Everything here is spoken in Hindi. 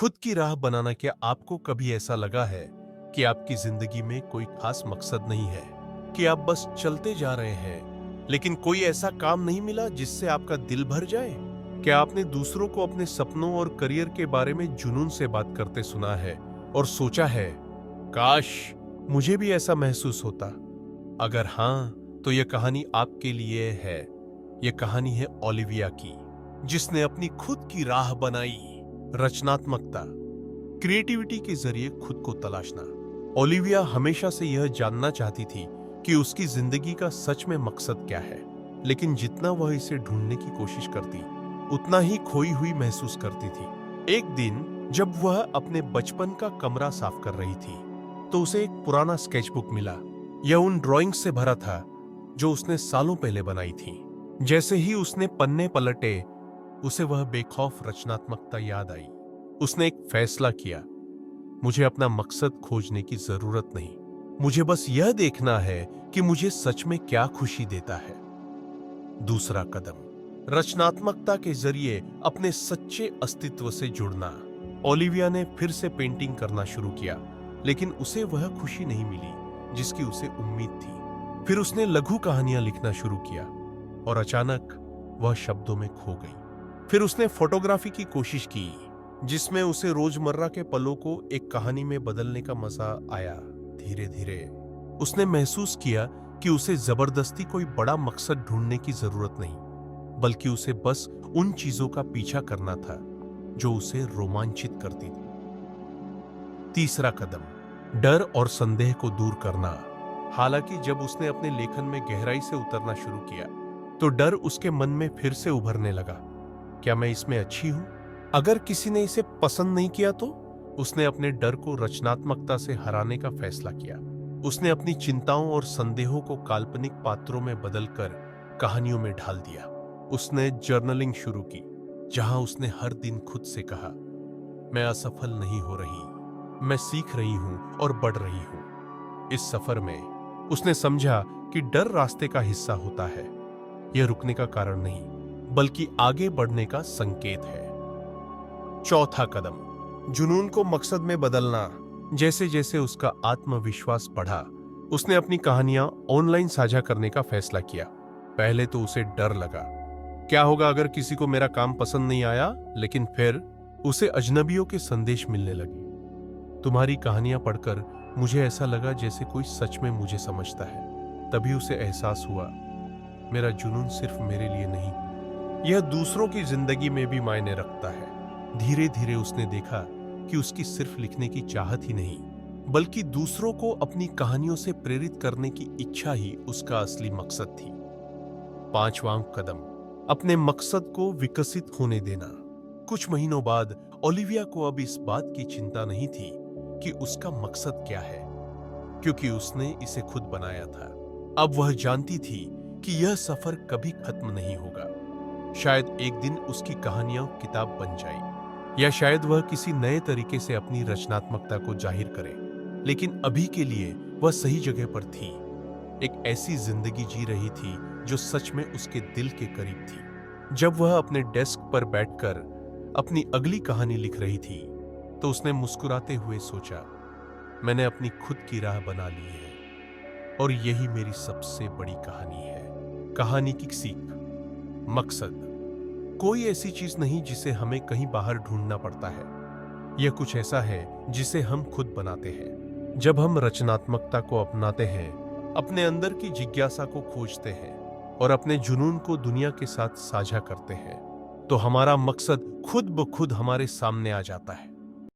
खुद की राह बनाना, क्या आपको कभी ऐसा लगा है कि आपकी जिंदगी में कोई खास मकसद नहीं है, कि आप बस चलते जा रहे हैं लेकिन कोई ऐसा काम नहीं मिला जिससे आपका दिल भर जाए? क्या आपने दूसरों को अपने सपनों और करियर के बारे में जुनून से बात करते सुना है और सोचा है, काश मुझे भी ऐसा महसूस होता? अगर हाँ, तो यह कहानी आपके लिए है। यह कहानी है ओलिविया की, जिसने अपनी खुद की राह बनाई। रचनात्मकता, क्रिएटिविटी के जरिए खुद को तलाशना। ओलिविया हमेशा से यह जानना चाहती थी कि उसकी जिंदगी का सच में मकसद क्या है, लेकिन जितना वह इसे ढूंढने की कोशिश करती, उतना ही खोई हुई महसूस करती थी। एक दिन जब वह अपने बचपन का कमरा साफ कर रही थी, तो उसे एक पुराना स्केचबुक मिला। यह उन ड्राइंग्स से भरा था जो उसने सालों पहले बनाई थी। जैसे ही उसने पन्ने पलटे, उसे वह बेखौफ रचनात्मकता याद आई। उसने एक फैसला किया, मुझे अपना मकसद खोजने की जरूरत नहीं, मुझे बस यह देखना है कि मुझे सच में क्या खुशी देता है। दूसरा कदम, रचनात्मकता के जरिए अपने सच्चे अस्तित्व से जुड़ना। ओलिविया ने फिर से पेंटिंग करना शुरू किया, लेकिन उसे वह खुशी नहीं मिली जिसकी उसे उम्मीद थी। फिर उसने लघु कहानियां लिखना शुरू किया और अचानक वह शब्दों में खो गई। फिर उसने फोटोग्राफी की कोशिश की, जिसमें उसे रोजमर्रा के पलों को एक कहानी में बदलने का मजा आया। धीरे धीरे उसने महसूस किया कि उसे जबरदस्ती कोई बड़ा मकसद ढूंढने की जरूरत नहीं, बल्कि उसे बस उन चीजों का पीछा करना था जो उसे रोमांचित करती थी। तीसरा कदम, डर और संदेह को दूर करना। हालांकि जब उसने अपने लेखन में गहराई से उतरना शुरू किया, तो डर उसके मन में फिर से उभरने लगा। क्या मैं इसमें अच्छी हूं? अगर किसी ने इसे पसंद नहीं किया तो? उसने अपने डर को रचनात्मकता से हराने का फैसला किया। उसने अपनी चिंताओं और संदेहों को काल्पनिक पात्रों में बदलकर कहानियों में ढाल दिया। उसने जर्नलिंग शुरू की, जहां उसने हर दिन खुद से कहा, मैं असफल नहीं हो रही, मैं सीख रही हूं और बढ़ रही हूं। इस सफर में उसने समझा कि डर रास्ते का हिस्सा होता है, यह रुकने का कारण नहीं, बल्कि आगे बढ़ने का संकेत है। चौथा कदम, जुनून को मकसद में बदलना। जैसे जैसे उसका आत्मविश्वास बढ़ा, उसने अपनी कहानियां ऑनलाइन साझा करने का फैसला किया। पहले तो उसे डर लगा, क्या होगा अगर किसी को मेरा काम पसंद नहीं आया? लेकिन फिर उसे अजनबियों के संदेश मिलने लगे। तुम्हारी कहानियां पढ़कर मुझे ऐसा लगा जैसे कोई सच में मुझे समझता है। तभी उसे एहसास हुआ, मेरा जुनून सिर्फ मेरे लिए नहीं, यह दूसरों की जिंदगी में भी मायने रखता है। धीरे धीरे उसने देखा कि उसकी सिर्फ लिखने की चाहत ही नहीं, बल्कि दूसरों को अपनी कहानियों से प्रेरित करने की इच्छा ही उसका असली मकसद थी। पांचवां कदम, अपने मकसद को विकसित होने देना। कुछ महीनों बाद ओलिविया को अब इस बात की चिंता नहीं थी कि उसका मकसद क्या है, क्योंकि उसने इसे खुद बनाया था। अब वह जानती थी कि यह सफर कभी खत्म नहीं होगा। शायद एक दिन उसकी कहानियां किताब बन जाए, या शायद वह किसी नए तरीके से अपनी रचनात्मकता को जाहिर करे। लेकिन अभी के लिए वह सही जगह पर थी, एक ऐसी जिंदगी जी रही थी जो सच में उसके दिल के करीब थी। जब वह अपने डेस्क पर बैठकर अपनी अगली कहानी लिख रही थी, तो उसने मुस्कुराते हुए सोचा, मैंने अपनी खुद की राह बना ली है और यही मेरी सबसे बड़ी कहानी है। कहानी की सीख, मकसद कोई ऐसी चीज नहीं जिसे हमें कहीं बाहर ढूंढना पड़ता है। यह कुछ ऐसा है जिसे हम खुद बनाते हैं। जब हम रचनात्मकता को अपनाते हैं, अपने अंदर की जिज्ञासा को खोजते हैं और अपने जुनून को दुनिया के साथ साझा करते हैं, तो हमारा मकसद खुद ब खुद हमारे सामने आ जाता है।